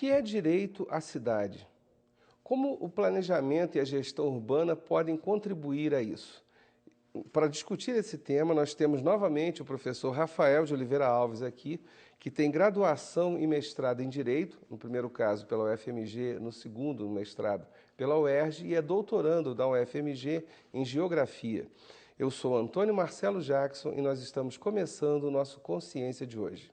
que é direito à cidade? Como o planejamento e a gestão urbana podem contribuir a isso? Para discutir esse tema, nós temos novamente o professor Rafael de Oliveira Alves aqui, que tem graduação e mestrado em Direito, no primeiro caso pela UFMG, no segundo mestrado pela UERJ, e é doutorando da UFMG em Geografia. Eu sou Antônio Marcelo Jackson e nós estamos começando o nosso Consciência de hoje.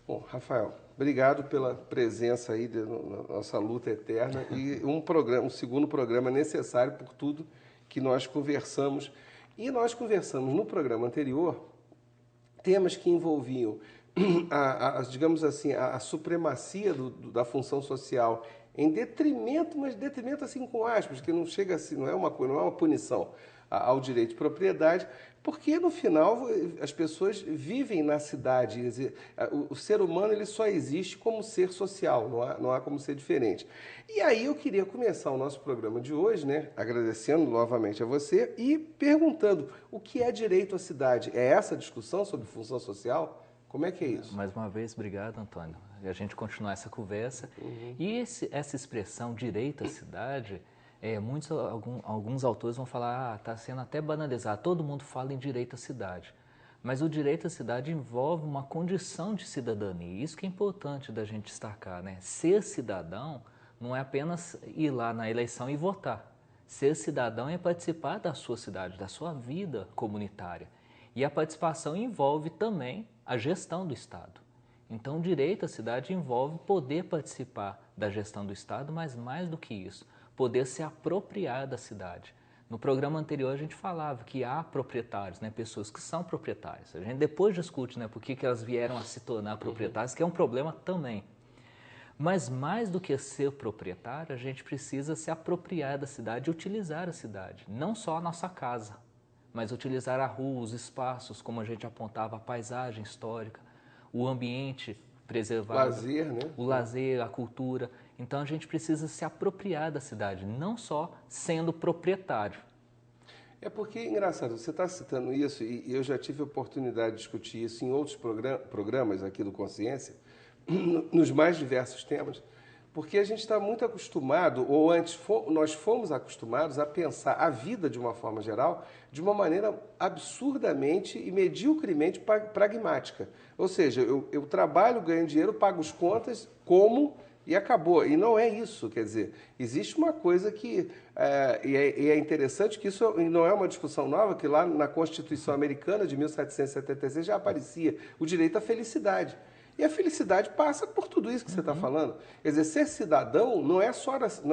Bom, Rafael, obrigado pela presença aí na nossa luta eterna e um segundo programa necessário por tudo que nós conversamos. E nós conversamos no programa anterior temas que envolviam, digamos assim, a supremacia da função social em detrimento, mas detrimento assim com aspas, que não chega assim, não é uma punição ao direito de propriedade, porque no final as pessoas vivem na cidade. O ser humano ele só existe como ser social, não há como ser diferente. E aí eu queria começar o nosso programa de hoje, né, agradecendo novamente a você e perguntando o que é direito à cidade. É essa a discussão sobre função social? Como é que é isso? Mais uma vez, obrigado, Antônio. A gente continuar essa conversa. E essa expressão direito à cidade, alguns autores vão falar, está sendo até banalizado, todo mundo fala em direito à cidade. Mas o direito à cidade envolve uma condição de cidadania. Isso que é importante da gente destacar, né? Ser cidadão não é apenas ir lá na eleição e votar. Ser cidadão é participar da sua cidade, da sua vida comunitária. E a participação envolve também a gestão do Estado. Então, o direito à cidade envolve poder participar da gestão do Estado, mas mais do que isso, poder se apropriar da cidade. No programa anterior a gente falava que há proprietários, né, pessoas que são proprietárias. A gente depois discute, né, por que elas vieram a se tornar proprietárias, que é um problema também. Mas mais do que ser proprietário, a gente precisa se apropriar da cidade e utilizar a cidade, não só a nossa casa, mas utilizar a rua, os espaços, como a gente apontava, a paisagem histórica, o ambiente preservado, Lazer, né? o lazer, a cultura. Então a gente precisa se apropriar da cidade, não só sendo proprietário. É porque, engraçado, você está citando isso e eu já tive a oportunidade de discutir isso em outros programas aqui do Consciência, nos mais diversos temas, porque a gente está muito acostumado, ou antes nós fomos acostumados a pensar a vida de uma forma geral de uma maneira absurdamente e medíocremente pragmática. Ou seja, eu trabalho, ganho dinheiro, pago as contas, como e acabou. E não é isso, quer dizer, existe uma coisa que, e é interessante que isso não é uma discussão nova, que lá na Constituição Americana de 1776 já aparecia o direito à felicidade. E a felicidade passa por tudo isso que você está falando. Quer dizer, ser cidadão não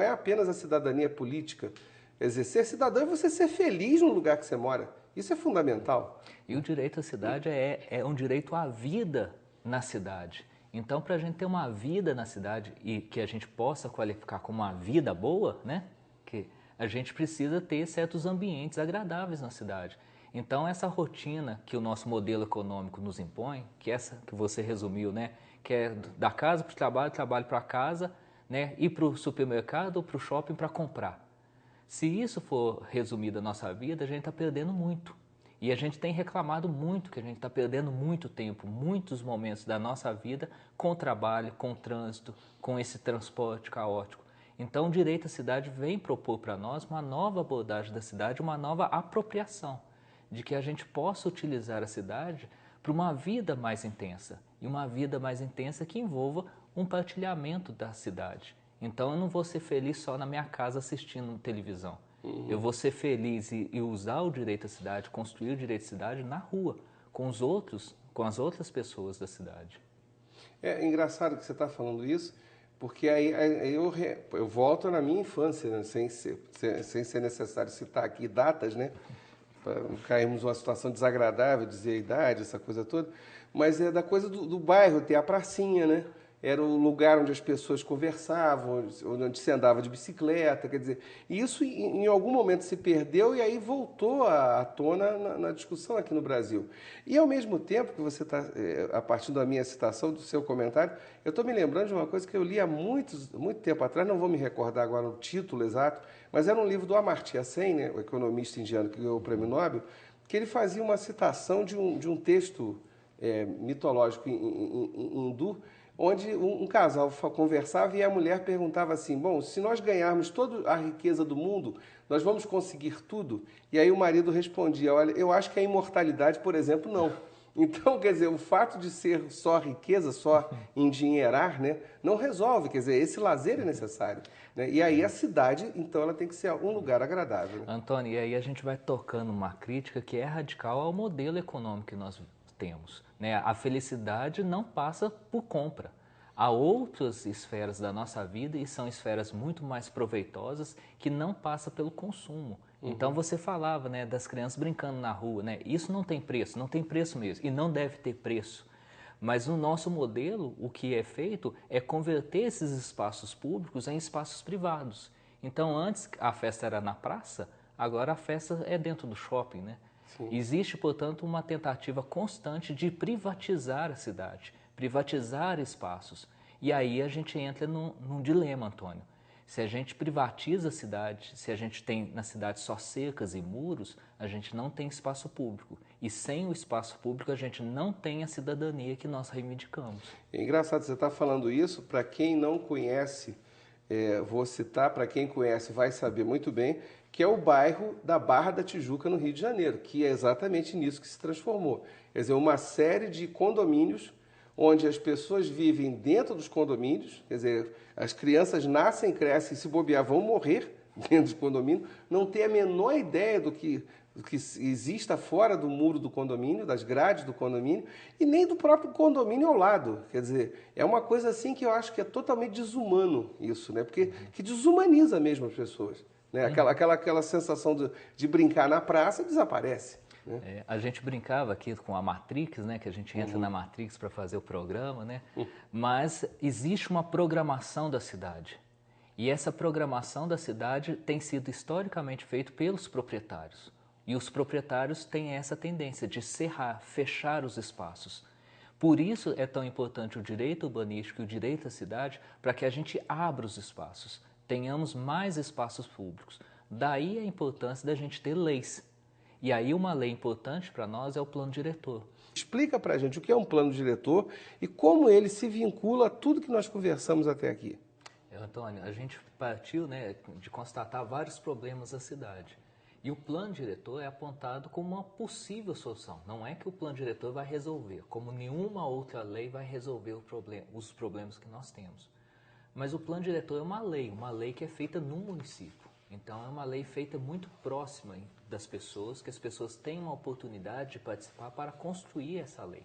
é apenas a cidadania política. Quer dizer, ser cidadão é você ser feliz no lugar que você mora. Isso é fundamental. E o direito à cidade é um direito à vida na cidade. Então, para a gente ter uma vida na cidade e que a gente possa qualificar como uma vida boa, né? Que a gente precisa ter certos ambientes agradáveis na cidade. Então, essa rotina que o nosso modelo econômico nos impõe, que essa que você resumiu, né? Que é da casa para o trabalho, trabalho para casa, né? Ir para o supermercado ou para o shopping para comprar. Se isso for resumido a nossa vida, a gente está perdendo muito. E a gente tem reclamado muito que a gente está perdendo muito tempo, muitos momentos da nossa vida com o trabalho, com o trânsito, com esse transporte caótico. Então, o direito à cidade vem propor para nós uma nova abordagem da cidade, uma nova apropriação, de que a gente possa utilizar a cidade para uma vida mais intensa. E uma vida mais intensa que envolva um partilhamento da cidade. Então, eu não vou ser feliz só na minha casa assistindo televisão. Eu vou ser feliz e usar o direito à cidade, construir o direito à cidade na rua, com os outros, com as outras pessoas da cidade. É engraçado que você está falando isso, porque aí eu volto na minha infância, né? sem ser necessário citar aqui datas, né? Para não cairmos numa situação desagradável, dizer a idade, essa coisa toda, mas é da coisa do bairro, ter a pracinha, né? era o lugar onde as pessoas conversavam, onde se andava de bicicleta, quer dizer, isso em algum momento se perdeu e aí voltou à tona na discussão aqui no Brasil. E ao mesmo tempo que você está, a partir da minha citação, do seu comentário, eu estou me lembrando de uma coisa que eu li há muito tempo atrás, não vou me recordar agora o título exato, mas era um livro do Amartya Sen, né, o economista indiano que ganhou o Prêmio Nobel, que ele fazia uma citação de um texto mitológico em hindu, onde um casal conversava e a mulher perguntava assim, bom, se nós ganharmos toda a riqueza do mundo, nós vamos conseguir tudo? E aí o marido respondia, olha, eu acho que a imortalidade, por exemplo, não. Então, quer dizer, o fato de ser só riqueza, só endinheirar, né, não resolve, quer dizer, esse lazer é necessário. Né? E aí a cidade, então, ela tem que ser um lugar agradável. Né? Antônio, e aí a gente vai tocando uma crítica que é radical ao modelo econômico que nós temos. Né? A felicidade não passa por compra. Há outras esferas da nossa vida e são esferas muito mais proveitosas que não passam pelo consumo. Então você falava, né, das crianças brincando na rua, né? Isso não tem preço mesmo e não deve ter preço. Mas no nosso modelo, o que é feito é converter esses espaços públicos em espaços privados. Então antes a festa era na praça, agora a festa é dentro do shopping, né? Sim. Existe, portanto, uma tentativa constante de privatizar a cidade, privatizar espaços. E aí a gente entra num dilema, Antônio. Se a gente privatiza a cidade, se a gente tem na cidade só cercas e muros, a gente não tem espaço público. E sem o espaço público, a gente não tem a cidadania que nós reivindicamos. É engraçado, você está falando isso, para quem não conhece, vou citar, para quem conhece vai saber muito bem, que é o bairro da Barra da Tijuca, no Rio de Janeiro, que é exatamente nisso que se transformou. Quer dizer, uma série de condomínios onde as pessoas vivem dentro dos condomínios, quer dizer, as crianças nascem, crescem, se bobear, vão morrer dentro do condomínio, não tem a menor ideia do que exista fora do muro do condomínio, das grades do condomínio, e nem do próprio condomínio ao lado. Quer dizer, é uma coisa assim que eu acho que é totalmente desumano isso, né? Porque que desumaniza mesmo as pessoas. Né? Aquela sensação de brincar na praça desaparece. Né? A gente brincava aqui com a Matrix, né, que a gente entra na Matrix para fazer o programa, né? Mas existe uma programação da cidade. E essa programação da cidade tem sido historicamente feita pelos proprietários. E os proprietários têm essa tendência de cerrar, fechar os espaços. Por isso é tão importante o direito urbanístico e o direito à cidade, para que a gente abra os espaços, tenhamos mais espaços públicos. Daí a importância da gente ter leis. E aí uma lei importante para nós é o plano diretor. Explica para a gente o que é um plano diretor e como ele se vincula a tudo que nós conversamos até aqui. Antônio, a gente partiu, né, de constatar vários problemas da cidade. E o plano diretor é apontado como uma possível solução. Não é que o plano diretor vai resolver, como nenhuma outra lei vai resolver os problemas que nós temos. Mas o plano diretor é uma lei que é feita no município. Então é uma lei feita muito próxima das pessoas, que as pessoas têm uma oportunidade de participar para construir essa lei.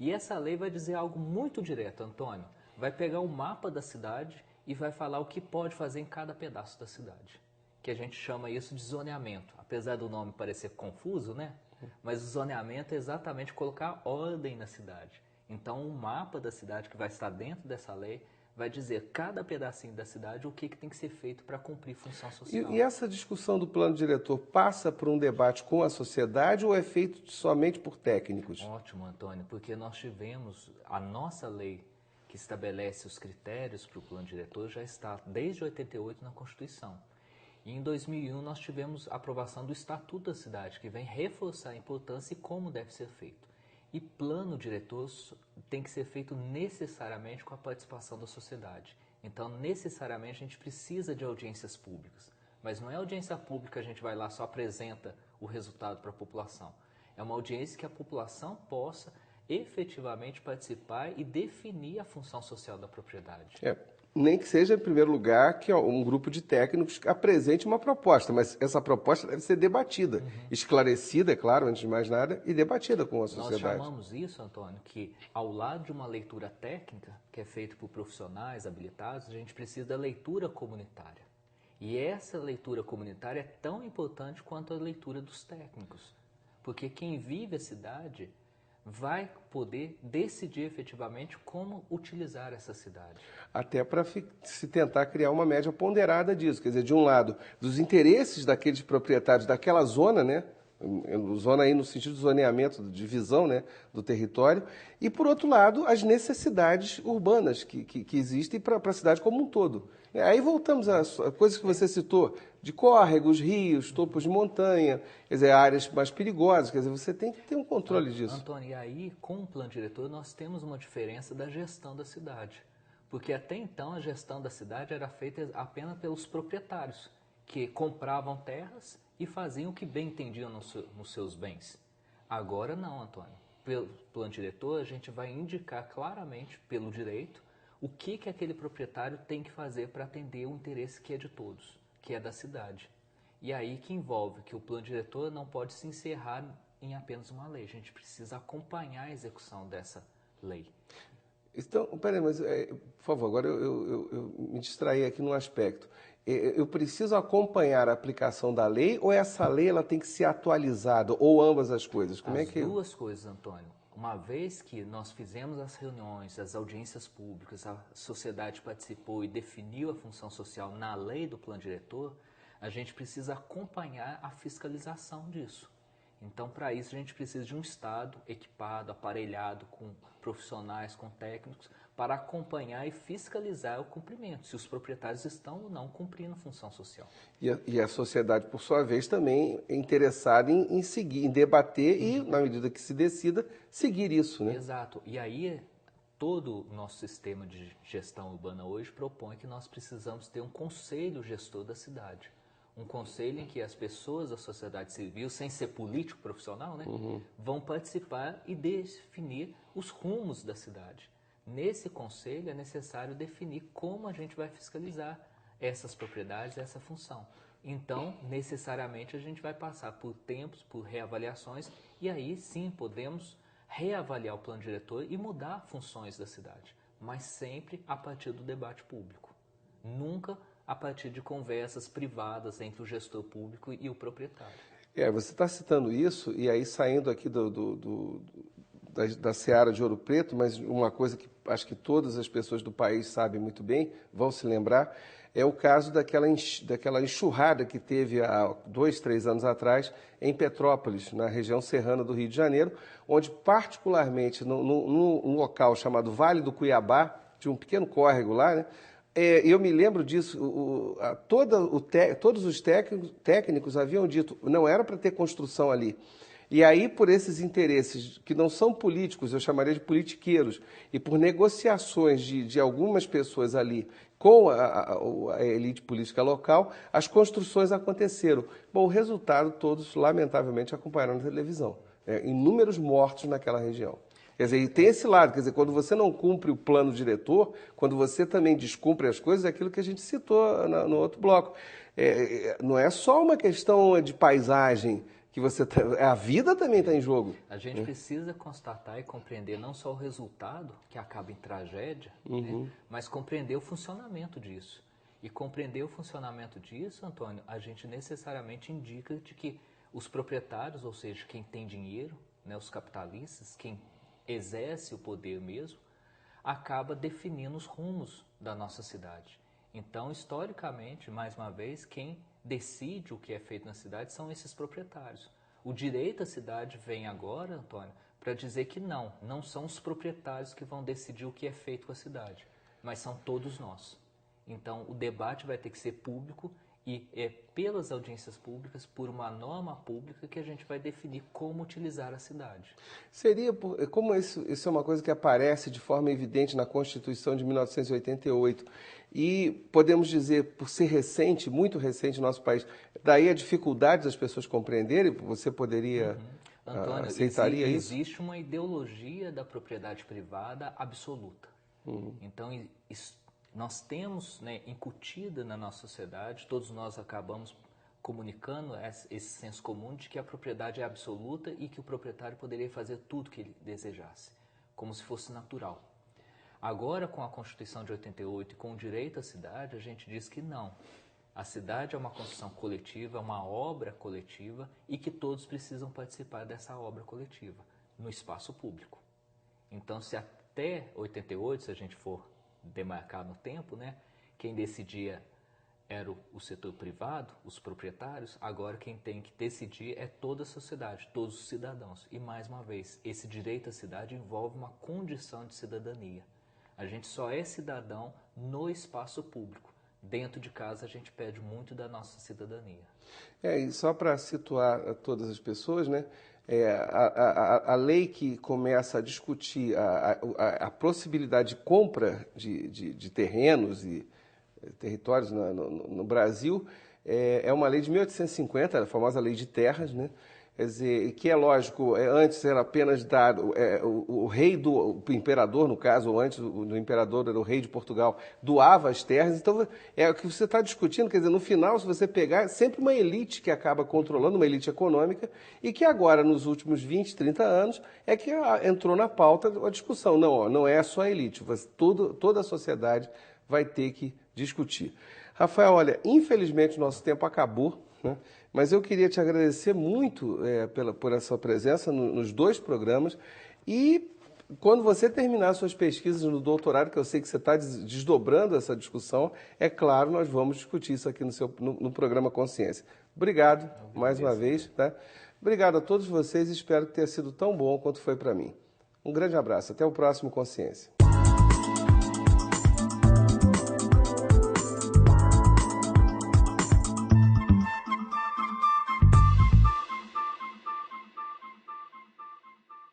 E essa lei vai dizer algo muito direto, Antônio. Vai pegar o mapa da cidade e vai falar o que pode fazer em cada pedaço da cidade. Que a gente chama isso de zoneamento. Apesar do nome parecer confuso, né? Mas o zoneamento é exatamente colocar ordem na cidade. Então o mapa da cidade que vai estar dentro dessa lei vai dizer cada pedacinho da cidade o que tem que ser feito para cumprir função social. E essa discussão do plano diretor passa por um debate com a sociedade ou é feito somente por técnicos? Ótimo, Antônio, porque nós tivemos a nossa lei que estabelece os critérios para o plano diretor já está desde 88 na Constituição. E em 2001 nós tivemos a aprovação do Estatuto da Cidade, que vem reforçar a importância e como deve ser feito. E plano diretor tem que ser feito necessariamente com a participação da sociedade. Então, necessariamente, a gente precisa de audiências públicas. Mas não é audiência pública que a gente vai lá só apresenta o resultado para a população. É uma audiência que a população possa efetivamente participar e definir a função social da propriedade. Nem que seja, em primeiro lugar, que um grupo de técnicos apresente uma proposta, mas essa proposta deve ser debatida, esclarecida, é claro, antes de mais nada, e debatida com a sociedade. Nós chamamos isso, Antônio, que ao lado de uma leitura técnica, que é feita por profissionais habilitados, a gente precisa da leitura comunitária. E essa leitura comunitária é tão importante quanto a leitura dos técnicos, porque quem vive a cidade vai poder decidir efetivamente como utilizar essa cidade. Até para se tentar criar uma média ponderada disso. Quer dizer, de um lado, dos interesses daqueles proprietários daquela zona, né? Zona aí no sentido de zoneamento, de divisão, né, do território, e por outro lado, as necessidades urbanas que existem para a cidade como um todo. Aí voltamos às coisas que você citou, de córregos, rios, topos de montanha, quer dizer, áreas mais perigosas, quer dizer, você tem que ter um controle disso. Antônio, e aí, com o plano diretor, nós temos uma diferença da gestão da cidade. Porque até então a gestão da cidade era feita apenas pelos proprietários, que compravam terras e faziam o que bem entendiam nos seus bens. Agora não, Antônio. Pelo plano diretor, a gente vai indicar claramente, pelo direito, o que aquele proprietário tem que fazer para atender o interesse que é de todos, que é da cidade. E aí que envolve que o plano diretor não pode se encerrar em apenas uma lei. A gente precisa acompanhar a execução dessa lei. Então, peraí, mas, por favor, agora eu me distraí aqui num aspecto. Eu preciso acompanhar a aplicação da lei ou essa lei ela tem que ser atualizada, ou ambas as coisas? Como As é que... duas coisas, Antônio. Uma vez que nós fizemos as reuniões, as audiências públicas, a sociedade participou e definiu a função social na lei do plano diretor, a gente precisa acompanhar a fiscalização disso. Então, para isso, a gente precisa de um Estado equipado, aparelhado, com profissionais, com técnicos, para acompanhar e fiscalizar o cumprimento, se os proprietários estão ou não cumprindo a função social. E a sociedade, por sua vez, também é interessada em seguir, em debater e, na medida que se decida, seguir isso, né? Exato. E aí, todo o nosso sistema de gestão urbana hoje propõe que nós precisamos ter um conselho gestor da cidade. Um conselho em que as pessoas da sociedade civil, sem ser político profissional, né, vão participar e definir os rumos da cidade. Nesse conselho é necessário definir como a gente vai fiscalizar essas propriedades, essa função. Então, necessariamente, a gente vai passar por tempos, por reavaliações, e aí sim podemos reavaliar o plano diretor e mudar funções da cidade, mas sempre a partir do debate público. Nunca a partir de conversas privadas entre o gestor público e o proprietário. Você está citando isso, e aí saindo aqui da seara de Ouro Preto, mas uma coisa que acho que todas as pessoas do país sabem muito bem, vão se lembrar, é o caso daquela enxurrada que teve há 2, 3 anos atrás em Petrópolis, na região serrana do Rio de Janeiro, onde particularmente num local chamado Vale do Cuiabá, tinha um pequeno córrego lá, né? Eu me lembro disso, todos os técnicos haviam dito não era para ter construção ali. E aí, por esses interesses que não são políticos, eu chamaria de politiqueiros, e por negociações de algumas pessoas ali com a elite política local, as construções aconteceram. Bom, o resultado todos, lamentavelmente, acompanharam na televisão. Inúmeros mortos naquela região. Quer dizer, e tem esse lado, quer dizer, quando você não cumpre o plano diretor, quando você também descumpre as coisas, é aquilo que a gente citou no outro bloco. Não é só uma questão de paisagem, que a vida também está em jogo. A gente precisa constatar e compreender não só o resultado, que acaba em tragédia, né, mas compreender o funcionamento disso. E compreender o funcionamento disso, Antônio, a gente necessariamente indica de que os proprietários, ou seja, quem tem dinheiro, né, os capitalistas, quem exerce o poder mesmo, acaba definindo os rumos da nossa cidade. Então, historicamente, mais uma vez, quem decide o que é feito na cidade são esses proprietários. O direito à cidade vem agora, Antônio, para dizer que não são os proprietários que vão decidir o que é feito com a cidade, mas são todos nós. Então, o debate vai ter que ser público e é pelas audiências públicas, por uma norma pública, que a gente vai definir como utilizar a cidade. Seria, como isso é uma coisa que aparece de forma evidente na Constituição de 1988, e podemos dizer, por ser recente, muito recente no nosso país, daí a dificuldade das pessoas compreenderem, você poderia, Antônio, aceitaria isso? Existe uma ideologia da propriedade privada absoluta. Então, nós temos, né, incutida na nossa sociedade, todos nós acabamos comunicando esse senso comum de que a propriedade é absoluta e que o proprietário poderia fazer tudo que ele desejasse, como se fosse natural. Agora, com a Constituição de 88 e com o direito à cidade, a gente diz que não. A cidade é uma construção coletiva, é uma obra coletiva e que todos precisam participar dessa obra coletiva. no espaço público. Então, se até 88, se a gente for demarcar no tempo, né, quem decidia era o setor privado, os proprietários, agora quem tem que decidir é toda a sociedade, todos os cidadãos. E mais uma vez, esse direito à cidade envolve uma condição de cidadania. A gente só é cidadão no espaço público. Dentro de casa a gente pede muito da nossa cidadania. E só para situar todas as pessoas, né? A lei que começa a discutir a possibilidade de compra de terrenos e territórios no Brasil é uma lei de 1850, a famosa Lei de Terras, né? Quer dizer, que é lógico, antes era apenas dado, o rei o imperador, no caso, ou antes do imperador era o rei de Portugal, doava as terras, então é o que você está discutindo, quer dizer, no final, se você pegar, é sempre uma elite que acaba controlando, uma elite econômica, e que agora, nos últimos 20, 30 anos, é que entrou na pauta a discussão. Não é só a elite, toda a sociedade vai ter que discutir. Rafael, olha, infelizmente o nosso tempo acabou, né? Mas eu queria te agradecer muito por essa presença nos 2 programas e quando você terminar suas pesquisas no doutorado, que eu sei que você está desdobrando essa discussão, é claro, nós vamos discutir isso aqui no programa Consciência. Obrigado mais uma vez. Tá? Obrigado a todos vocês e espero que tenha sido tão bom quanto foi para mim. Um grande abraço. Até o próximo Consciência.